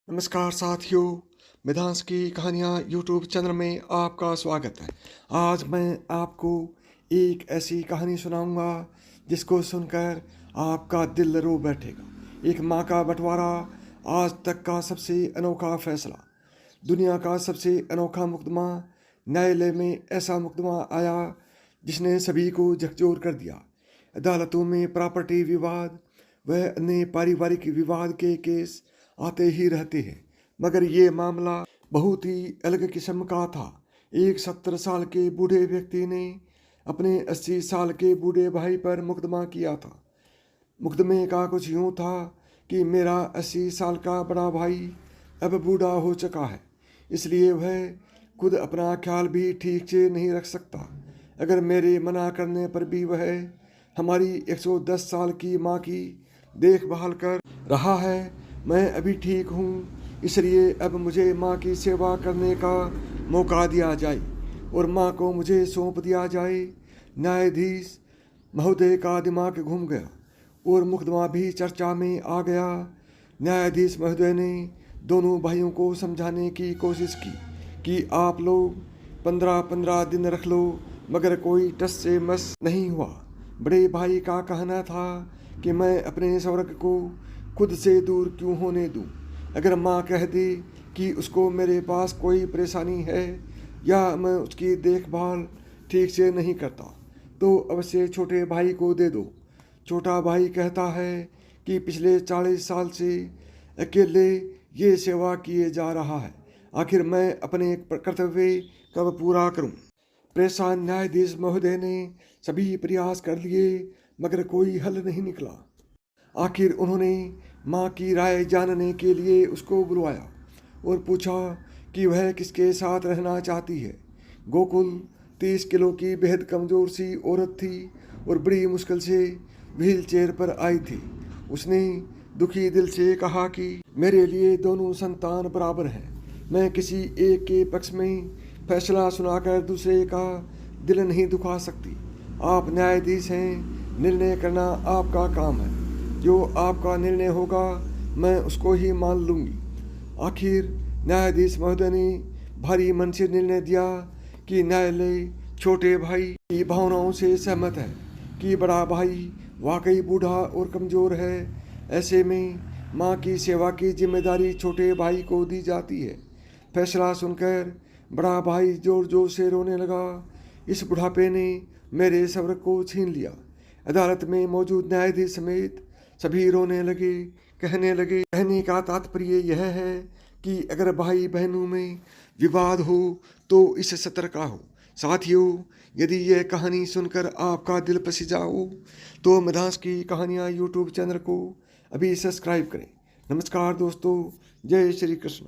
नमस्कार साथियों, मिधांस की कहानियाँ यूट्यूब चैनल में आपका स्वागत है। आज मैं आपको एक ऐसी कहानी सुनाऊंगा जिसको सुनकर आपका दिल रो बैठेगा। एक माँ का बंटवारा, आज तक का सबसे अनोखा फैसला। दुनिया का सबसे अनोखा मुकदमा। न्यायालय में ऐसा मुकदमा आया जिसने सभी को झकझोर कर दिया। अदालतों में प्रॉपर्टी विवाद व अन्य पारिवारिक विवाद के केस आते ही रहते हैं, मगर ये मामला बहुत ही अलग किस्म का था। एक 70 साल के बूढ़े व्यक्ति ने अपने 80 साल के बूढ़े भाई पर मुकदमा किया था। मुकदमे का कुछ यूँ था कि मेरा 80 साल का बड़ा भाई अब बूढ़ा हो चुका है, इसलिए वह खुद अपना ख्याल भी ठीक से नहीं रख सकता। अगर मेरे मना करने पर भी वह हमारी 110 साल की माँ की देखभाल कर रहा है। मैं अभी ठीक हूँ, इसलिए अब मुझे माँ की सेवा करने का मौका दिया जाए और माँ को मुझे सौंप दिया जाए। न्यायाधीश महोदय का दिमाग घूम गया और मुकदमा भी चर्चा में आ गया। न्यायाधीश महोदय ने दोनों भाइयों को समझाने की कोशिश की कि आप लोग 15-15 दिन रख लो, मगर कोई टस से मस नहीं हुआ। बड़े भाई का कहना था कि मैं अपने स्वर्ग को खुद से दूर क्यों होने दूं। अगर माँ कह दे कि उसको मेरे पास कोई परेशानी है या मैं उसकी देखभाल ठीक से नहीं करता, तो अवश्य छोटे भाई को दे दो। छोटा भाई कहता है कि पिछले 40 साल से अकेले ये सेवा किए जा रहा है, आखिर मैं अपने कर्तव्य कब पूरा करूं। परेशान न्यायाधीश महोदय ने सभी प्रयास कर लिए, मगर कोई हल नहीं निकला। आखिर उन्होंने माँ की राय जानने के लिए उसको बुलवाया और पूछा कि वह किसके साथ रहना चाहती है। गोकुल 30 किलो की बेहद कमज़ोर सी औरत थी और बड़ी मुश्किल से व्हील चेयर पर आई थी। उसने दुखी दिल से कहा कि मेरे लिए दोनों संतान बराबर हैं। मैं किसी एक के पक्ष में फैसला सुनाकर दूसरे का दिल नहीं दुखा सकती। आप न्यायाधीश हैं, निर्णय करना आपका काम है। जो आपका निर्णय होगा मैं उसको ही मान लूँगी। आखिर न्यायाधीश महोदय ने भारी मन से निर्णय दिया कि न्यायालय छोटे भाई की भावनाओं से सहमत है कि बड़ा भाई वाकई बूढ़ा और कमज़ोर है। ऐसे में माँ की सेवा की जिम्मेदारी छोटे भाई को दी जाती है। फैसला सुनकर बड़ा भाई जोर जोर से रोने लगा। इस बुढ़ापे ने मेरे सब्र को छीन लिया। अदालत में मौजूद न्यायाधीश समेत सभी रोने लगे। कहने का तात्पर्य यह है कि अगर भाई बहनों में विवाद हो तो इस सत्र का हो। साथियों, यदि यह कहानी सुनकर आपका दिल पसीजा हो तो मिधांस की कहानियाँ यूट्यूब चैनल को अभी सब्सक्राइब करें। नमस्कार दोस्तों, जय श्री कृष्ण।